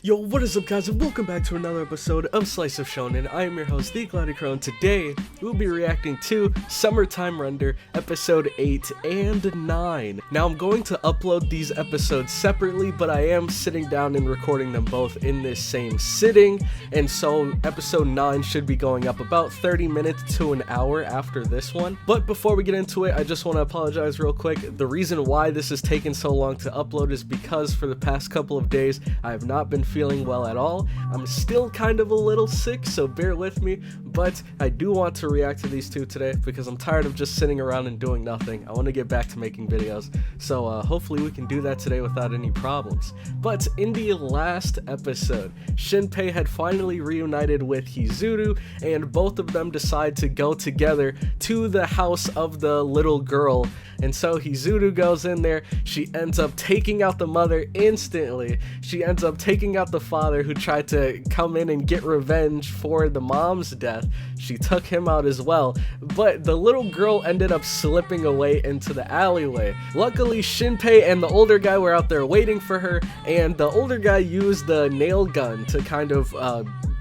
Yo, what is up guys, and welcome back to another episode of Slice of Shonen. I am your host, the Cloudy Crow, and today we'll be reacting to Summertime Render, episode 8 and 9. Now I'm going to upload these episodes separately, but I am sitting down and recording them both in this same sitting, and so episode 9 should be going up about 30 minutes to an hour after this one. But before we get into it, I just want to apologize real quick. The reason why this has taken so long to upload is because for the past couple of days, I have not been feeling well at all. I'm still kind of a little sick, so bear with me, but I do want to react to these two today because I'm tired of just sitting around and doing nothing. I want to get back to making videos, so hopefully we can do that today without any problems. But in the last episode, Shinpei had finally reunited with Hizuru, and both of them decide to go together to the house of the little girl. And so Hizuru goes in there, she ends up taking out the mother instantly. She ends up taking out the father who tried to come in and get revenge for the mom's death. She took him out as well, but the little girl ended up slipping away into the alleyway. Luckily, Shinpei and the older guy were out there waiting for her, and the older guy used the nail gun to kind of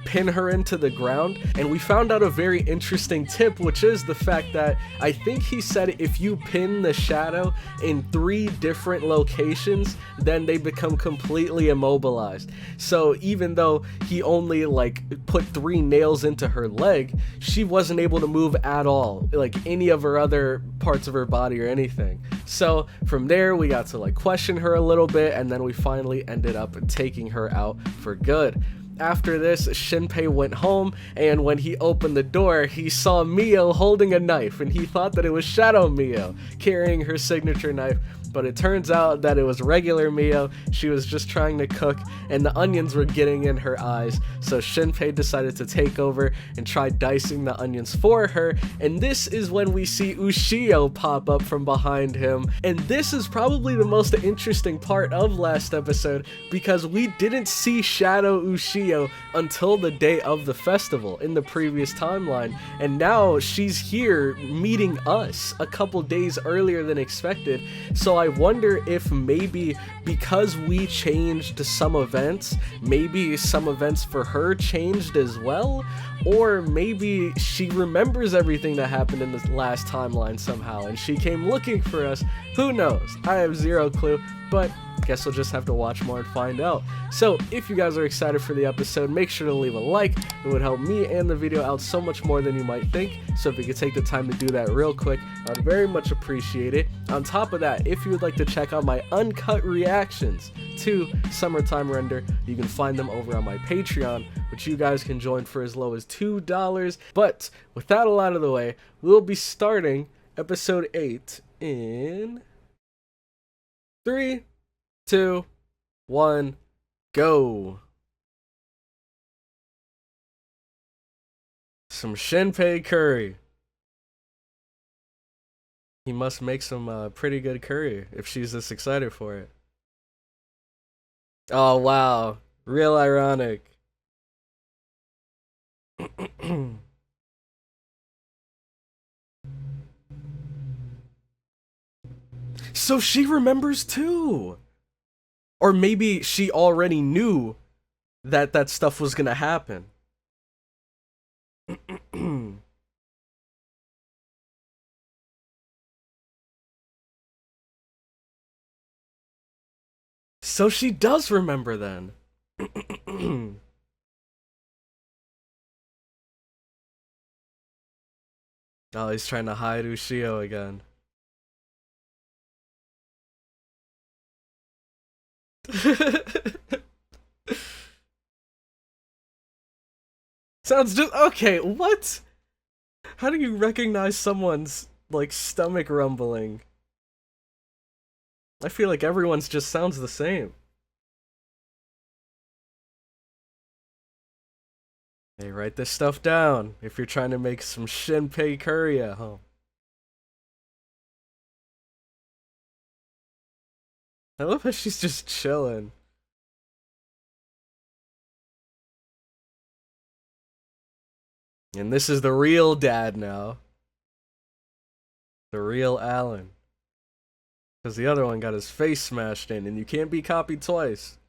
pin her into the ground, and we found out a very interesting tip, which is the fact that I think he said if you pin the shadow in 3 different locations, then they become completely immobilized. So even though he only put 3 nails into her leg, she wasn't able to move at all, like any of her other parts of her body or anything. So from there we got to question her a little bit, and then we finally ended up taking her out for good. After this, Shinpei went home, and when he opened the door, he saw Mio holding a knife, and he thought that it was Shadow Mio carrying her signature knife, but it turns out that it was regular Mio. She was just trying to cook, and the onions were getting in her eyes, so Shinpei decided to take over and try dicing the onions for her, and this is when we see USHIO pop up from behind him, and this is probably the most interesting part of last episode, because we didn't see Shadow USHIO until the day of the festival in the previous timeline, and now she's here meeting us a couple days earlier than expected. So I wonder if maybe because we changed some events, maybe some events for her changed as well, or maybe she remembers everything that happened in the last timeline somehow and she came looking for us. Who knows? I have zero clue, but guess we'll just have to watch more and find out. So if you guys are excited for the episode, make sure to leave a like. It would help me and the video out so much more than you might think, so if you could take the time to do that real quick, I'd very much appreciate it. On top of that, if you would like to check out my uncut reactions to Summertime Render, you can find them over on my Patreon, which you guys can join for as low as $2. But with that all out of the way, we'll be starting episode 8 in 3, 2, 1, go. Some Shinpei curry. He must make some pretty good curry if she's this excited for it. Oh wow, real ironic. So she remembers too. Or maybe she already knew that that stuff was gonna happen. So she does remember then. Oh, he's trying to hide USHIO again. Sounds just okay. What? How do you recognize someone's stomach rumbling? I feel like everyone's just sounds the same. Hey, write this stuff down if you're trying to make some Shinpei curry at home. I love how she's just chilling. And this is the real dad now. The real Alan. Because the other one got his face smashed in, and you can't be copied twice.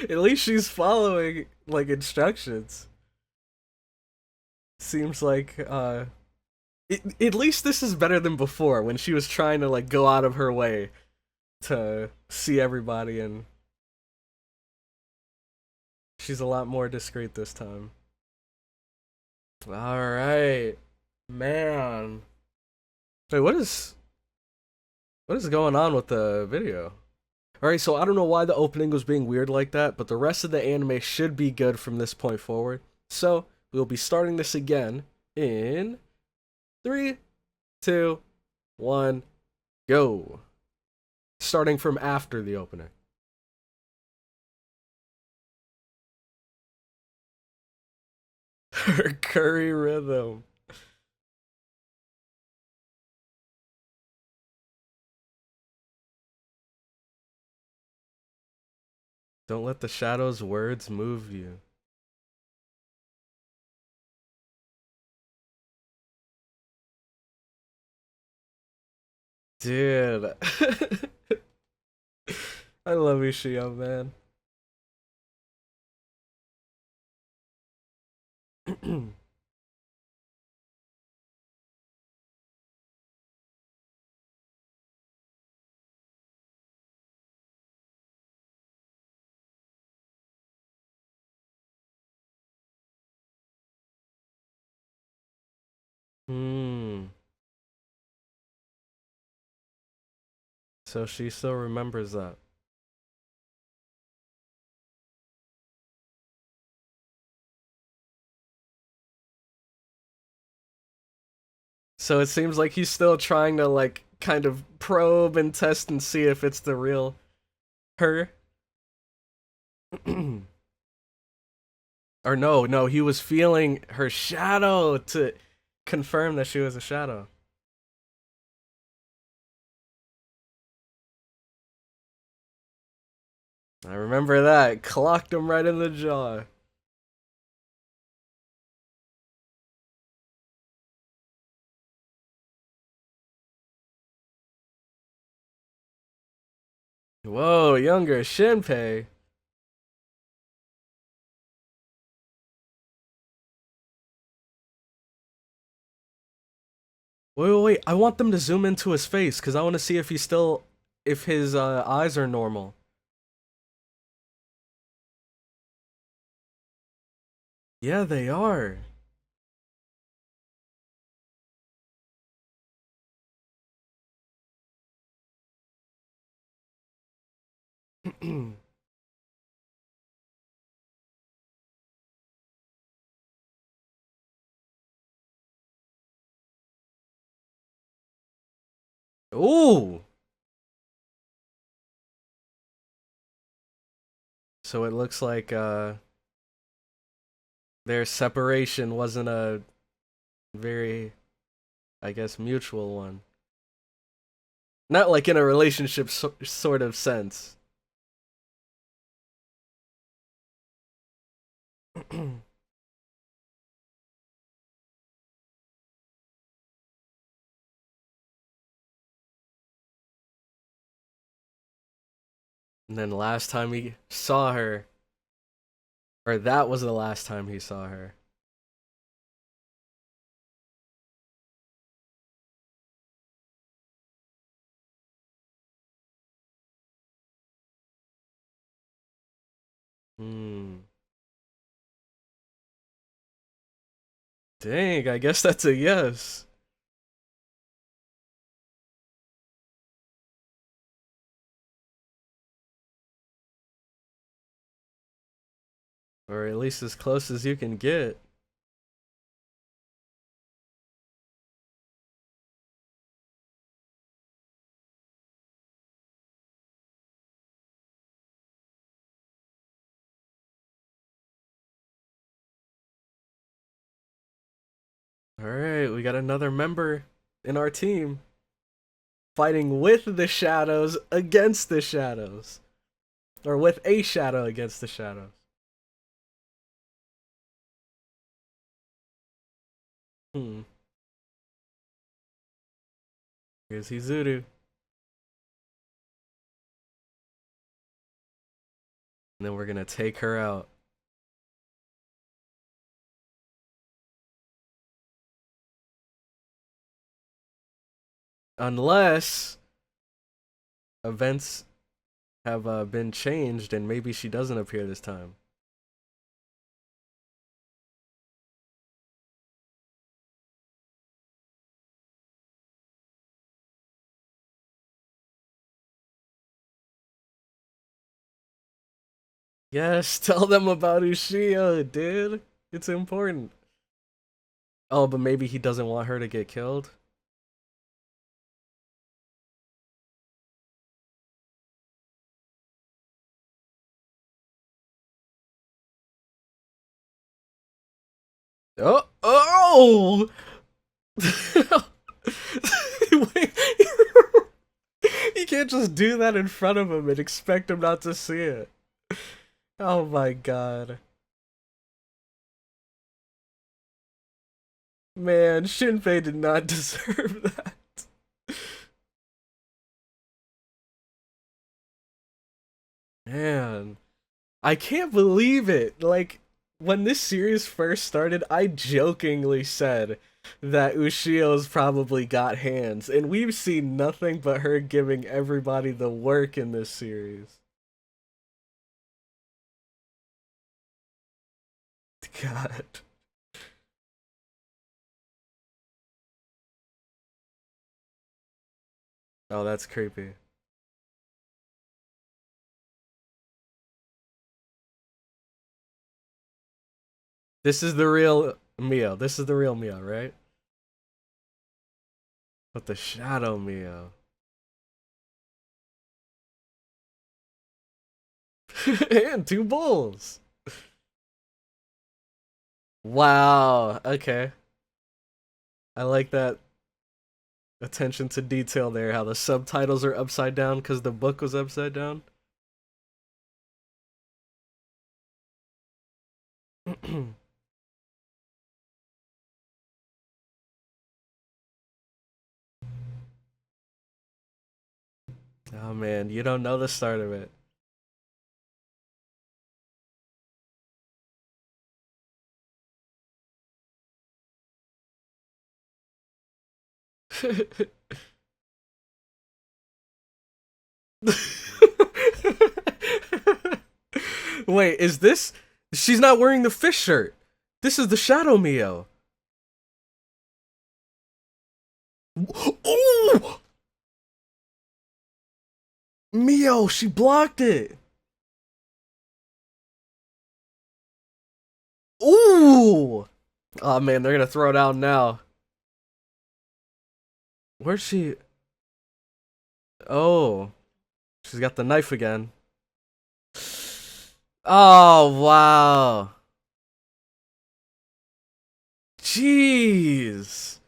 At least she's following like instructions. Seems like at least this is better than before when she was trying to like go out of her way to see everybody, and she's a lot more discreet this time. All right, man. Wait, what is going on with the video? All right, so I don't know why the opening was being weird like that, but the rest of the anime should be good from this point forward. So we'll be starting this again in 3, 2, 1, go. Starting from after the opening. Her curry rhythm. Don't let the shadow's words move you. Dude. I love USHIO, man. So she still remembers that. So it seems like he's still trying to like kind of probe and test and see if it's the real her. Or no, he was feeling her shadow to confirm that she was a shadow. I remember that. Clocked him right in the jaw. Whoa, younger Shinpei. Wait. I want them to zoom into his face because I want to see if if his eyes are normal. Yeah, they are. Ooh. So it looks like their separation wasn't a very, I guess, mutual one. Not like in a relationship sort of sense. And then last time he saw her, or that was the last time he saw her. Dang, I guess that's a yes. Or at least as close as you can get. Alright, we got another member in our team. Fighting with the shadows against the shadows. Or with a shadow against the shadows. Here's Hizuru. And then we're gonna take her out. Unless events have been changed and maybe she doesn't appear this time. Yes, tell them about USHIO, dude. It's important. Oh, but maybe he doesn't want her to get killed? Oh! Oh! Wait. You can't just do that in front of him and expect him not to see it. Oh my god. Man, Shinpei did not deserve that. Man. I can't believe it. Like, when this series first started, I jokingly said that USHIO's probably got hands, and we've seen nothing but her giving everybody the work in this series. God. Oh, that's creepy. This is the real Mio. This is the real Mio, right? But the shadow Mio. And two bulls. Wow. Okay. I like that attention to detail there. How the subtitles are upside down because the book was upside down. Oh man, you don't know the start of it. Wait, is this? She's not wearing the fish shirt. This is the Shadow Mio. Oh! Mio, she blocked it. Ooh! Oh man, they're gonna throw it out now. Where's she? Oh, she's got the knife again. Oh wow. Jeez.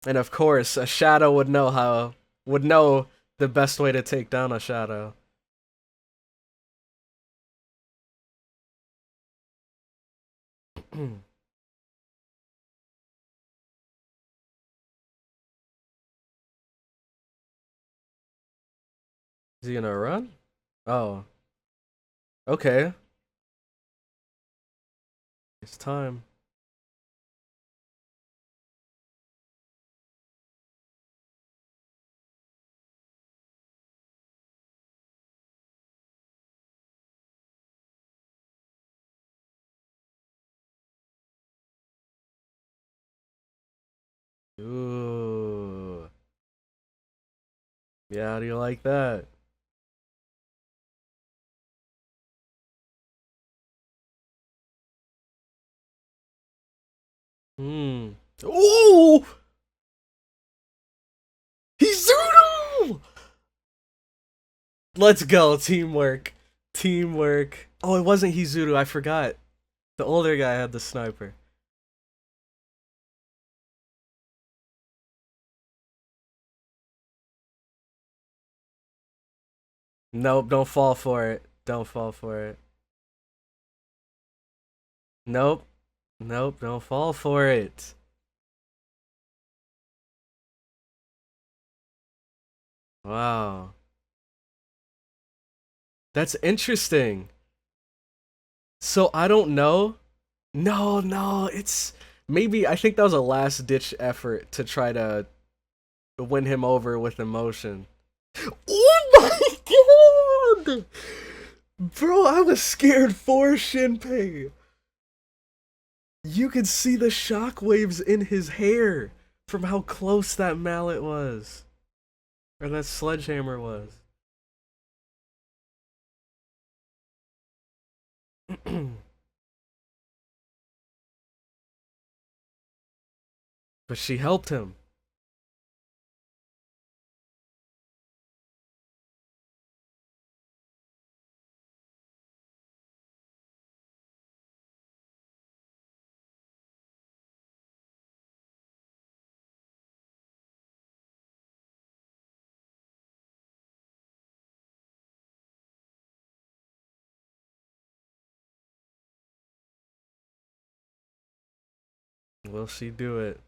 And of course, a shadow would know the best way to take down a shadow. Is he gonna run? Oh. Okay. It's time. Ooh. Yeah, how do you like that? Hmm. Ooh! Hizuru! Let's go, teamwork. Teamwork. Oh, it wasn't Hizuru, I forgot. The older guy had the sniper. Nope, don't fall for it. Don't fall for it. Nope. Nope, don't fall for it. Wow. That's interesting. So I don't know. No, no, it's maybe I think that was a last ditch effort to try to win him over with emotion. Oh my god! Bro, I was scared for Shinpei. You could see the shockwaves in his hair from how close that mallet was. Or that sledgehammer was. But she helped him. Will she do it?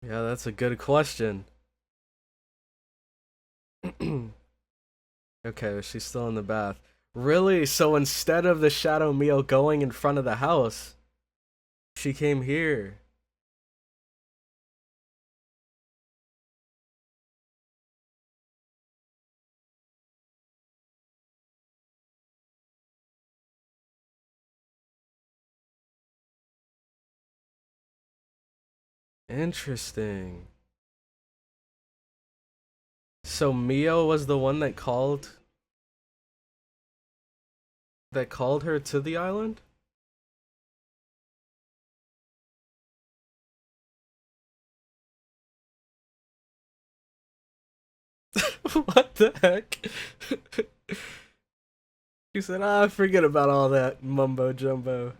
Yeah, that's a good question. Okay, she's still in the bath. Really? So instead of the Shadow Mio going in front of the house, she came here. Interesting. So Mio was the one that called her to the island? What the heck? She said, "Ah, forget about all that mumbo jumbo."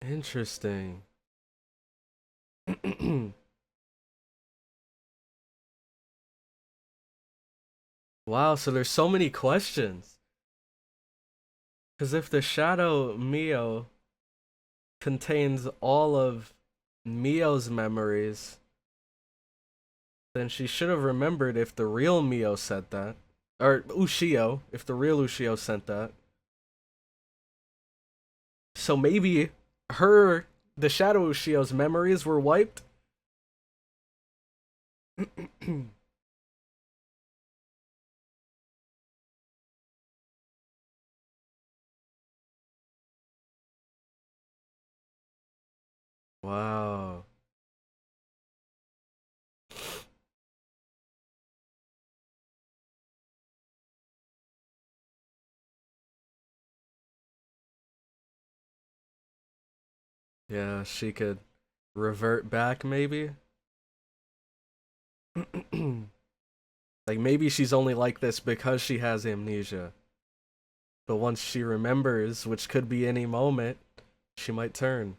Interesting. Wow, so there's so many questions. Because if the Shadow Mio contains all of Mio's memories, then she should have remembered if the real Mio said that. Or USHIO, if the real USHIO sent that. So maybe the Shadow USHIO's memories were wiped? Wow. Yeah, she could revert back, maybe? Like, maybe she's only like this because she has amnesia. But once she remembers, which could be any moment, she might turn.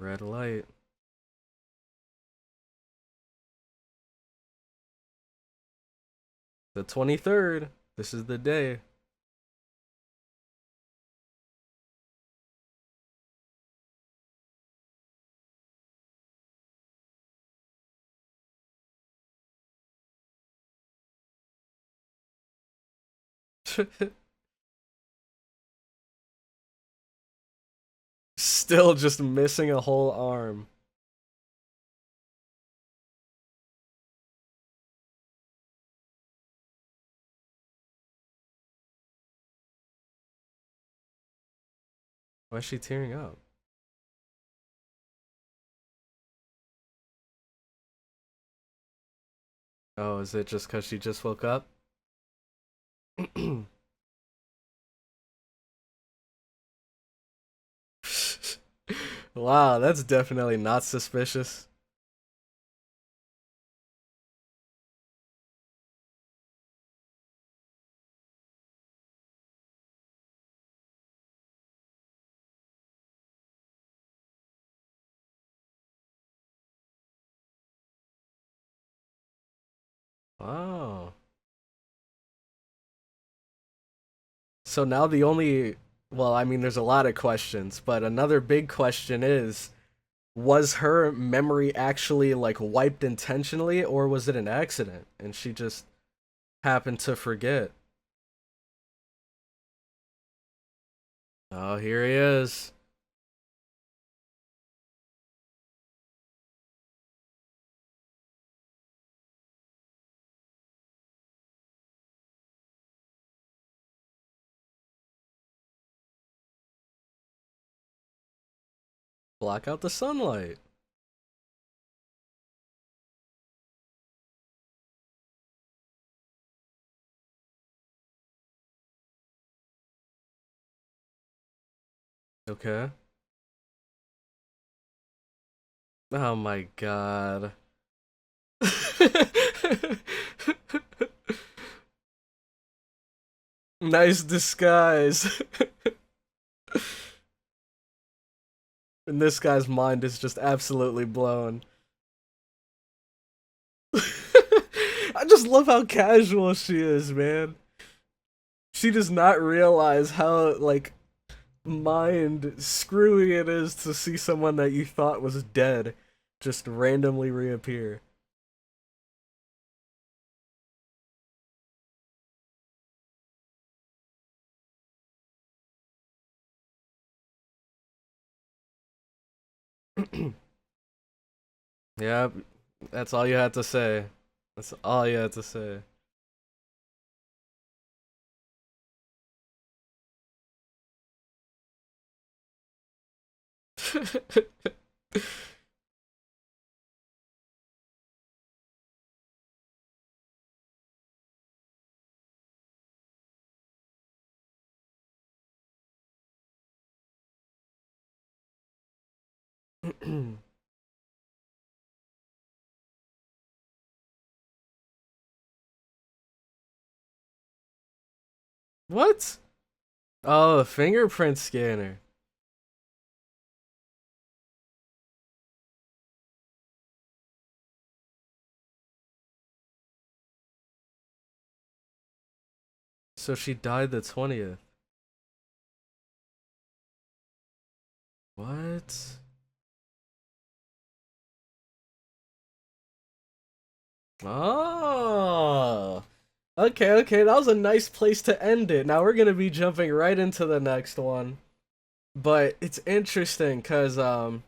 red light. The 23rd. This is the day. Still just missing a whole arm. Why is she tearing up? Oh, is it just because she just woke up? Wow, that's definitely not suspicious. Wow. So now the only, well, I mean, there's a lot of questions, but another big question is, was her memory actually like wiped intentionally, or was it an accident and she just happened to forget? Oh, here he is. Block out the sunlight. Okay. Oh my god. Nice disguise. And this guy's mind is just absolutely blown. I just love how casual she is, man. She does not realize how, like, mind screwy it is to see someone that you thought was dead just randomly reappear. Yeah, that's all you had to say. That's all you had to say. What? Oh, a fingerprint scanner. So she died the 20th. What? Oh. Okay, okay, that was a nice place to end it. Now we're gonna be jumping right into the next one. But it's interesting because I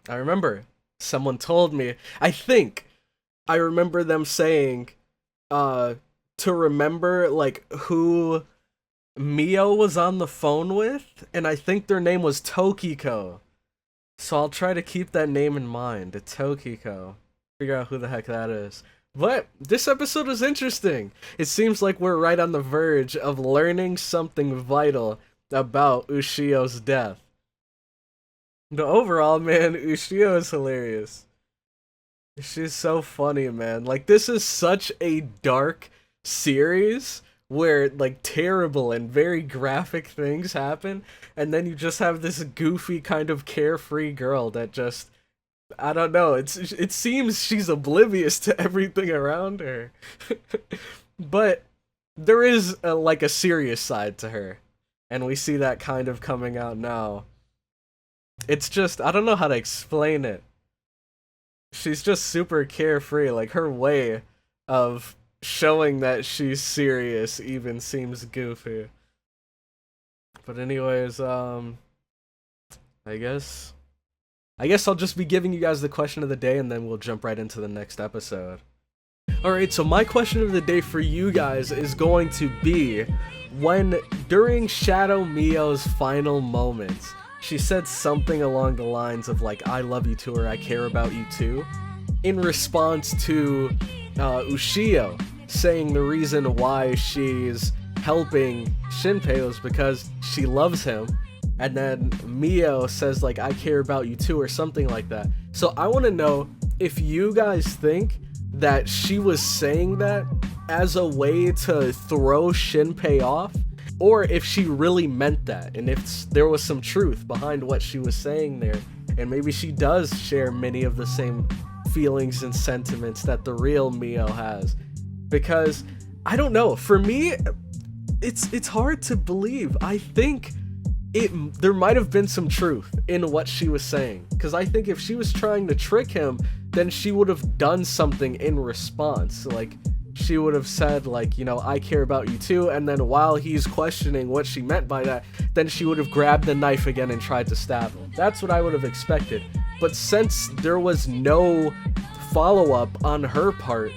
remember someone told me, I think I remember them saying uh to remember like who MIO was on the phone with, and I think their name was Tokiko. So I'll try to keep that name in mind. Tokiko. Figure out who the heck that is. But this episode was interesting. It seems like we're right on the verge of learning something vital about USHIO's death. But overall, man, USHIO is hilarious. She's so funny, man. Like, this is such a dark series where like terrible and very graphic things happen, and then you just have this goofy kind of carefree girl that just, I don't know, it seems she's oblivious to everything around her. But there is like a serious side to her, and we see that kind of coming out now. It's just, I don't know how to explain it. She's just super carefree, like her way of showing that she's serious even seems goofy. But anyways, I guess I'll just be giving you guys the question of the day, and then we'll jump right into the next episode. Alright, so my question of the day for you guys is going to be, when during Shadow Mio's final moments, she said something along the lines of like, I love you to her, I care about you too, in response to USHIO saying the reason why she's helping Shinpei was because she loves him, and then Mio says like, I care about you too, or something like that. So I want to know if you guys think that she was saying that as a way to throw Shinpei off, or if she really meant that, and if there was some truth behind what she was saying there, and maybe she does share many of the same feelings and sentiments that the real Mio has. Because I don't know, for me it's hard to believe. I think there might have been some truth in what she was saying, because I think if she was trying to trick him, then she would have done something in response. Like, she would have said like, you know, I care about you too, and then while he's questioning what she meant by that, then she would have grabbed the knife again and tried to stab him. That's what I would have expected. But since there was no follow-up on her part,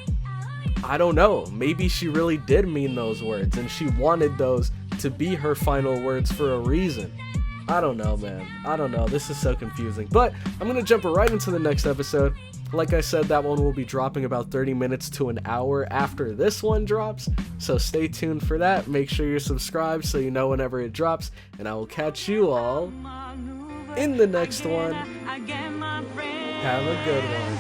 I don't know, maybe she really did mean those words, and she wanted those to be her final words for a reason. I don't know, man. I don't know. This is so confusing. But I'm gonna jump right into the next episode. Like I said, that one will be dropping about 30 minutes to an hour after this one drops, so stay tuned for that. Make sure you're subscribed so you know whenever it drops, and I will catch you all in the next one. Have a good one.